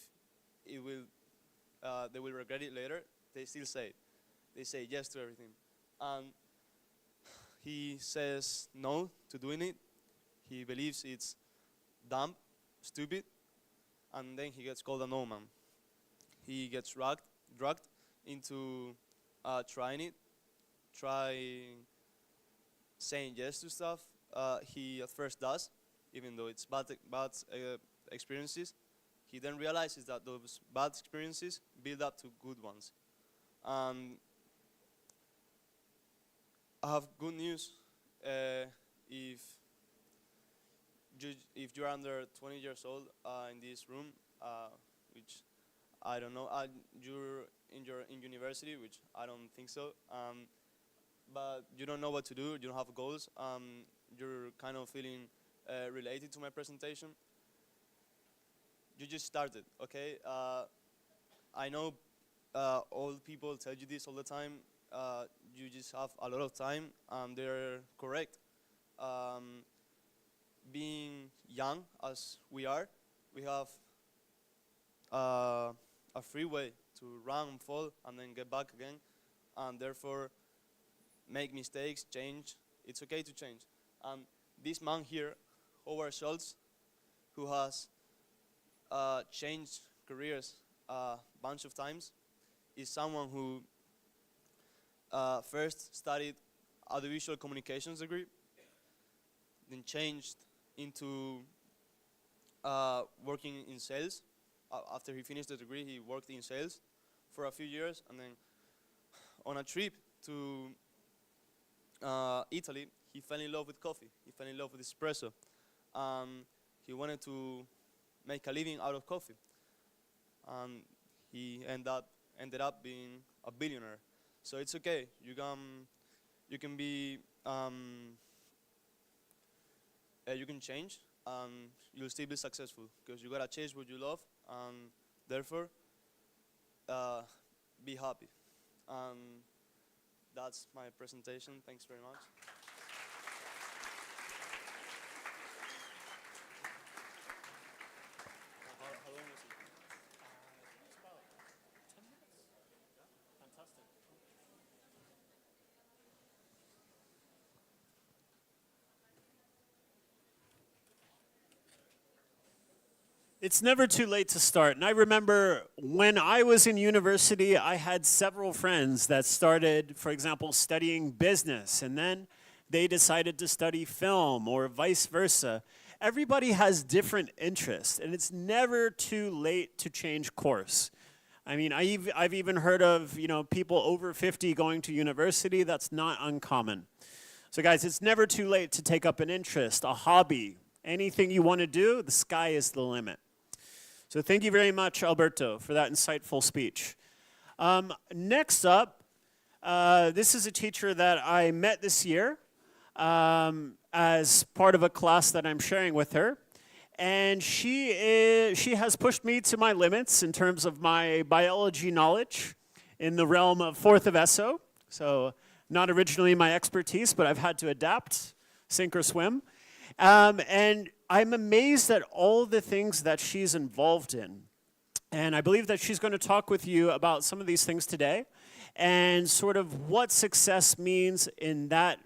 it will, they will regret it later. They still say it. They say yes to everything. And he says no to doing it. He believes it's dumb, stupid, and then he gets called a no man. He gets dragged into trying saying yes to stuff. He at first does, even though it's bad experiences. He then realizes that those bad experiences build up to good ones. I have good news. If you're under 20 years old in this room, which I don't know, you're in university, which I don't think so. But you don't know what to do. You don't have goals. You're kind of feeling related to my presentation. You just started, okay? I know old people tell you this all the time. You just have a lot of time, and they're correct. Being young as we are, we have a free way to run and fall and then get back again, and therefore make mistakes, change. It's okay to change. This man here, Howard Schultz, who has changed careers a bunch of times, is someone who first studied audiovisual communications degree, then changed into working in sales. After he finished the degree, he worked in sales for a few years, and then on a trip to Italy, he fell in love with coffee. He fell in love with espresso. He wanted to make a living out of coffee, and he ended up being a billionaire. So it's okay. You can be you can change. You'll still be successful because you gotta chase what you love, and therefore be happy. That's my presentation. Thanks very much. How long was it? It's about 10 minutes. Fantastic. It's never too late to start. And I remember when I was in university, I had several friends that started, for example, studying business, and then they decided to study film or vice versa. Everybody has different interests, and it's never too late to change course. I mean, I've even heard of, people over 50 going to university. That's not uncommon. So guys, it's never too late to take up an interest, a hobby, anything you want to do. The sky is the limit. So thank you very much, Alberto, for that insightful speech. Next up, this is a teacher that I met this year as part of a class that I'm sharing with her. And she has pushed me to my limits in terms of my biology knowledge in the realm of fourth of ESO. So not originally my expertise, but I've had to adapt, sink or swim. And I'm amazed at all the things that she's involved in. And I believe that she's going to talk with you about some of these things today and sort of what success means in that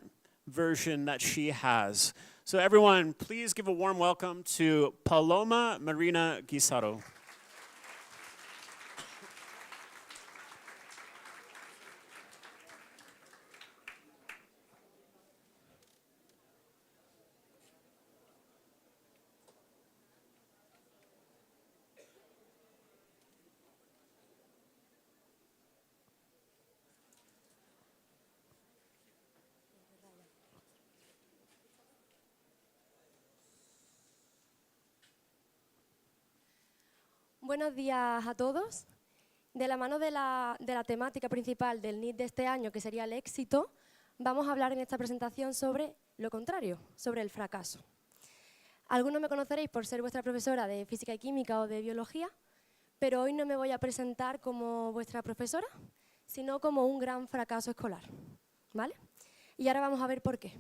version that she has. So everyone, please give a warm welcome to Paloma Marina Guisaro. Buenos días a todos. De la mano de la temática principal del NIT de este año, que sería el éxito, vamos a hablar en esta presentación sobre lo contrario, sobre el fracaso. Algunos me conoceréis por ser vuestra profesora de física y química o de biología, pero hoy no me voy a presentar como vuestra profesora, sino como un gran fracaso escolar, ¿vale? Y ahora vamos a ver por qué.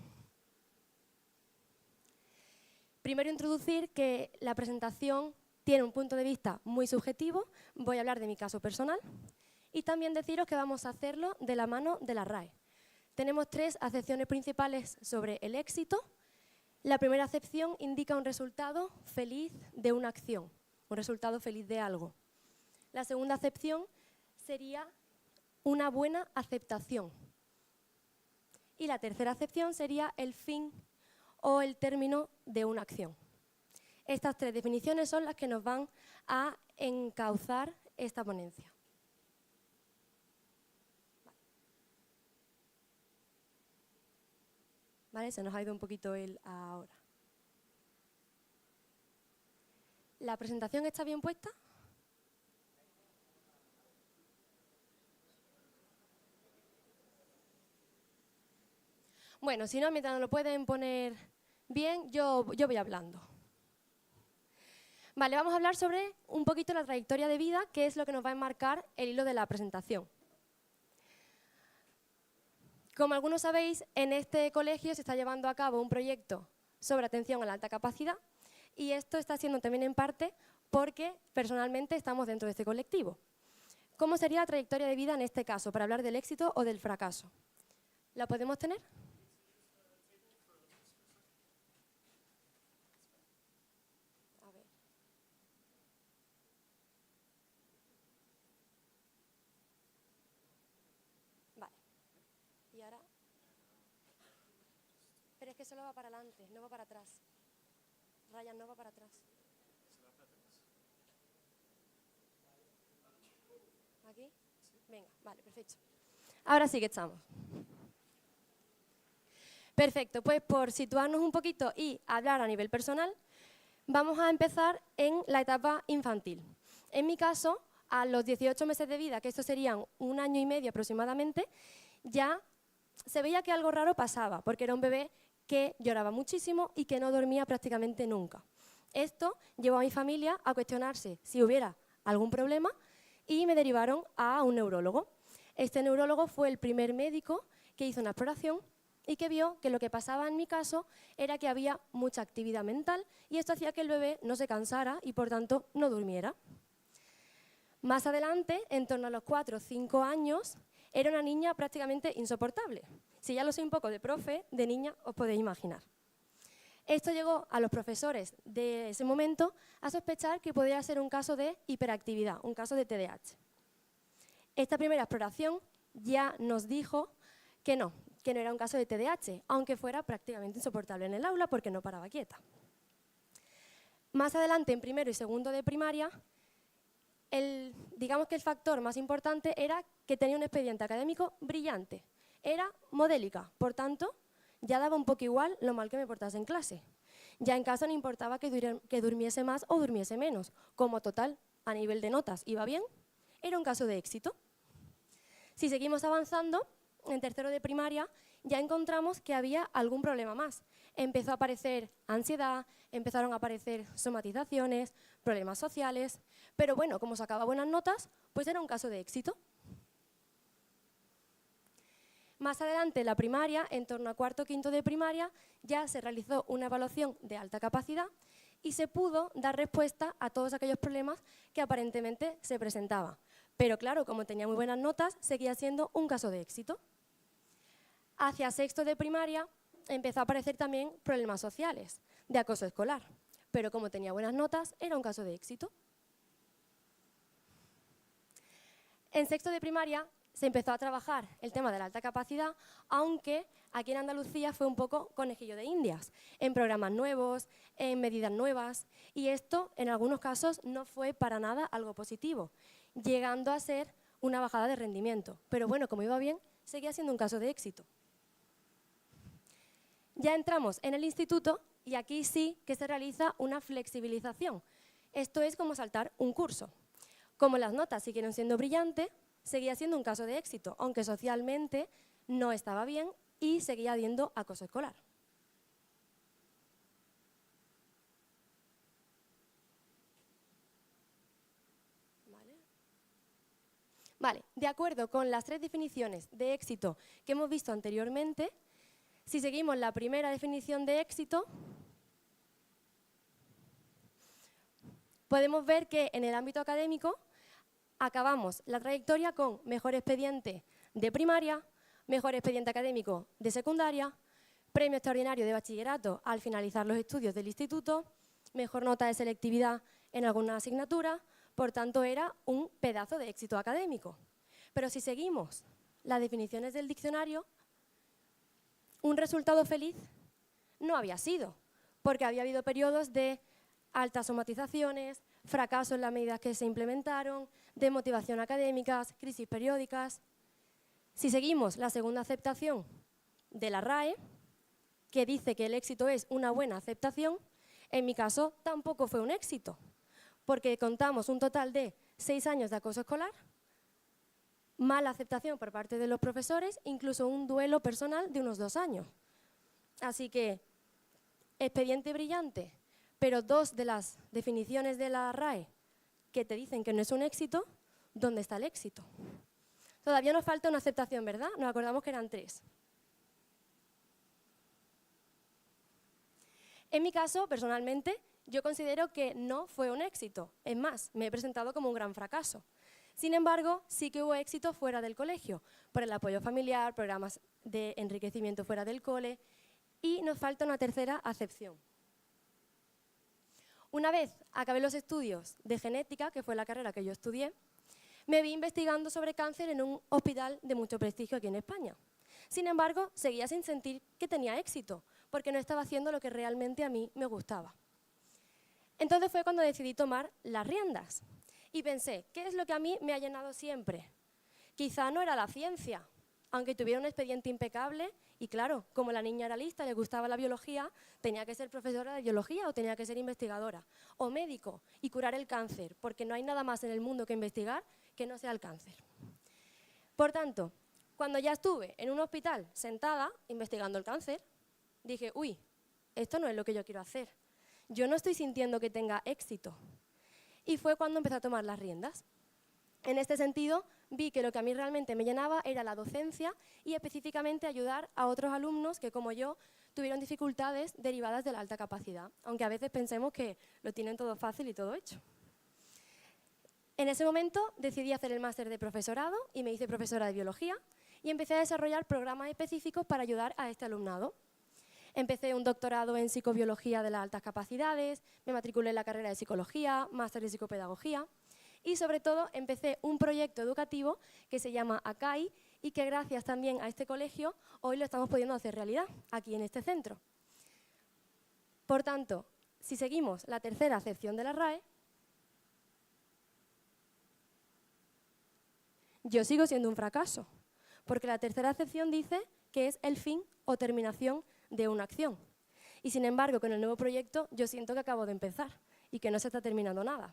Primero introducir que la presentación tiene un punto de vista muy subjetivo, voy a hablar de mi caso personal, y también deciros que vamos a hacerlo de la mano de la RAE. Tenemos 3 acepciones principales sobre el éxito. La primera acepción indica un resultado feliz de una acción, un resultado feliz de algo. La segunda acepción sería una buena aceptación. Y la tercera acepción sería el fin o el término de una acción. Estas 3 definiciones son las que nos van a encauzar esta ponencia. ¿Vale? Se nos ha ido un poquito el ahora. ¿La presentación está bien puesta? Bueno, si no, mientras nos lo pueden poner bien, yo voy hablando. Vale, vamos a hablar sobre un poquito la trayectoria de vida, que es lo que nos va a enmarcar el hilo de la presentación. Como algunos sabéis, en este colegio se está llevando a cabo un proyecto sobre atención a la alta capacidad y esto está siendo también en parte porque personalmente estamos dentro de este colectivo. ¿Cómo sería la trayectoria de vida en este caso, para hablar del éxito o del fracaso? ¿La podemos tener? A ver. Vale. Y ahora... Pero es que solo va para adelante, no va para atrás. Ryan, no va para atrás. ¿Aquí? Venga, vale, perfecto. Ahora sí que estamos. Perfecto, pues por situarnos un poquito y hablar a nivel personal, vamos a empezar en la etapa infantil. En mi caso, a los 18 meses de vida, que esto serían 1 año y medio aproximadamente, ya se veía que algo raro pasaba, porque era un bebé que lloraba muchísimo y que no dormía prácticamente nunca. Esto llevó a mi familia a cuestionarse si hubiera algún problema y me derivaron a un neurólogo. Este neurólogo fue el primer médico que hizo una exploración y que vio que lo que pasaba en mi caso era que había mucha actividad mental y esto hacía que el bebé no se cansara y por tanto no durmiera. Más adelante, en torno a los 4 o 5 años, era una niña prácticamente insoportable. Si ya lo soy un poco de profe, de niña, os podéis imaginar. Esto llegó a los profesores de ese momento a sospechar que podía ser un caso de hiperactividad, un caso de TDAH. Esta primera exploración ya nos dijo que no era un caso de TDAH, aunque fuera prácticamente insoportable en el aula porque no paraba quieta. Más adelante, en primero y segundo de primaria, digamos que el factor más importante era que tenía un expediente académico brillante. Era modélica, por tanto, ya daba un poco igual lo mal que me portase en clase. Ya en casa no importaba que durmiese más o durmiese menos. Como total, a nivel de notas, iba bien, era un caso de éxito. Si seguimos avanzando, en tercero de primaria, ya encontramos que había algún problema más. Empezó a aparecer ansiedad, empezaron a aparecer somatizaciones, problemas sociales, pero bueno, como sacaba buenas notas, pues era un caso de éxito. Más adelante, en la primaria, en torno a cuarto o quinto de primaria, ya se realizó una evaluación de alta capacidad y se pudo dar respuesta a todos aquellos problemas que aparentemente se presentaban. Pero claro, como tenía muy buenas notas, seguía siendo un caso de éxito. Hacia sexto de primaria empezó a aparecer también problemas sociales, de acoso escolar. Pero como tenía buenas notas, era un caso de éxito. En sexto de primaria se empezó a trabajar el tema de la alta capacidad, aunque aquí en Andalucía fue un poco conejillo de indias, en programas nuevos, en medidas nuevas, y esto en algunos casos no fue para nada algo positivo, llegando a ser una bajada de rendimiento. Pero bueno, como iba bien, seguía siendo un caso de éxito. Ya entramos en el instituto y aquí sí que se realiza una flexibilización. Esto es como saltar un curso. Como las notas siguieron siendo brillantes, seguía siendo un caso de éxito, aunque socialmente no estaba bien y seguía habiendo acoso escolar. Vale, de acuerdo con las 3 definiciones de éxito que hemos visto anteriormente, si seguimos la primera definición de éxito, podemos ver que en el ámbito académico acabamos la trayectoria con mejor expediente de primaria, mejor expediente académico de secundaria, premio extraordinario de bachillerato al finalizar los estudios del instituto, mejor nota de selectividad en alguna asignatura. Por tanto, era un pedazo de éxito académico. Pero si seguimos las definiciones del diccionario, un resultado feliz no había sido, porque había habido periodos de altas somatizaciones, fracaso en las medidas que se implementaron, desmotivación académicas, crisis periódicas. Si seguimos la segunda aceptación de la RAE, que dice que el éxito es una buena aceptación, en mi caso tampoco fue un éxito, porque contamos un total de 6 años de acoso escolar, mala aceptación por parte de los profesores, incluso un duelo personal de unos 2 años. Así que, expediente brillante, pero 2 de las definiciones de la RAE que te dicen que no es un éxito, ¿dónde está el éxito? Todavía nos falta una aceptación, ¿verdad? Nos acordamos que eran 3. En mi caso, personalmente, yo considero que no fue un éxito. Es más, me he presentado como un gran fracaso. Sin embargo, sí que hubo éxito fuera del colegio, por el apoyo familiar, programas de enriquecimiento fuera del cole, y nos falta una tercera acepción. Una vez acabé los estudios de genética, que fue la carrera que yo estudié, me vi investigando sobre cáncer en un hospital de mucho prestigio aquí en España. Sin embargo, seguía sin sentir que tenía éxito, porque no estaba haciendo lo que realmente a mí me gustaba. Entonces fue cuando decidí tomar las riendas y pensé, ¿qué es lo que a mí me ha llenado siempre? Quizá no era la ciencia, aunque tuviera un expediente impecable y claro, como la niña era lista, le gustaba la biología, tenía que ser profesora de biología o tenía que ser investigadora o médico y curar el cáncer, porque no hay nada más en el mundo que investigar que no sea el cáncer. Por tanto, cuando ya estuve en un hospital sentada investigando el cáncer, dije, uy, esto no es lo que yo quiero hacer. Yo no estoy sintiendo que tenga éxito. Y fue cuando empecé a tomar las riendas. En este sentido, vi que lo que a mí realmente me llenaba era la docencia y específicamente ayudar a otros alumnos que, como yo, tuvieron dificultades derivadas de la alta capacidad, aunque a veces pensemos que lo tienen todo fácil y todo hecho. En ese momento decidí hacer el máster de profesorado y me hice profesora de biología y empecé a desarrollar programas específicos para ayudar a este alumnado. Empecé un doctorado en psicobiología de las altas capacidades, me matriculé en la carrera de psicología, máster de psicopedagogía y sobre todo empecé un proyecto educativo que se llama ACAI y que gracias también a este colegio hoy lo estamos pudiendo hacer realidad aquí en este centro. Por tanto, si seguimos la tercera acepción de la RAE, yo sigo siendo un fracaso, porque la tercera acepción dice que es el fin o terminación de una acción. Y sin embargo, con el nuevo proyecto, yo siento que acabo de empezar y que no se está terminando nada.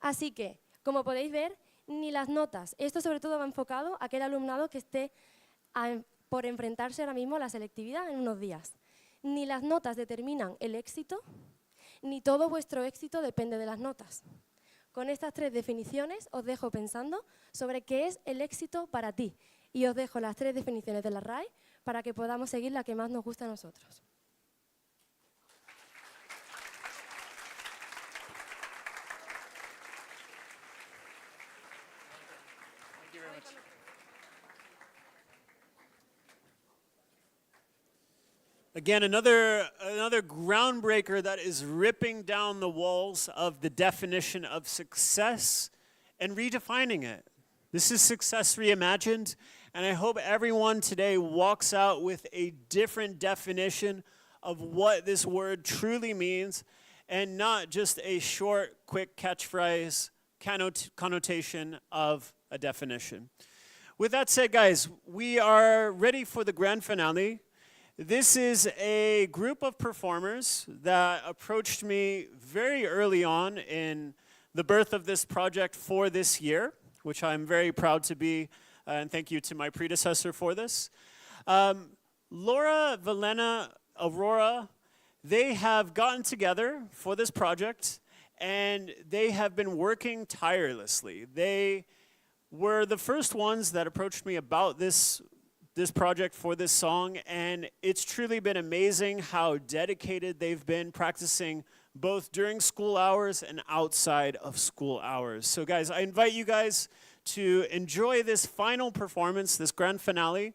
Así que, como podéis ver, ni las notas, esto sobre todo va enfocado a aquel alumnado que esté por enfrentarse ahora mismo a la selectividad en unos días. Ni las notas determinan el éxito, ni todo vuestro éxito depende de las notas. Con estas 3 definiciones os dejo pensando sobre qué es el éxito para ti. Y os dejo las 3 definiciones de la RAE para que podamos seguir la que más nos gusta a nosotros. Again, another groundbreaker that is ripping down the walls of the definition of success and redefining it. This is Success Reimagined, and I hope everyone today walks out with a different definition of what this word truly means, and not just a short, quick catchphrase connotation of a definition. With that said, guys, we are ready for the grand finale. This is a group of performers that approached me very early on in the birth of this project for this year, which I'm very proud to be and thank you to my predecessor for this. Laura, Valena, Aurora, they have gotten together for this project, and they have been working tirelessly. They were the first ones that approached me about this project for this song, and it's truly been amazing how dedicated they've been practicing both during school hours and outside of school hours. So guys, I invite you guys to enjoy this final performance, this grand finale,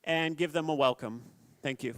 and give them a welcome. Thank you.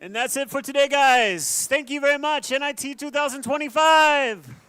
And that's it for today, guys. Thank you very much, NIT 2025.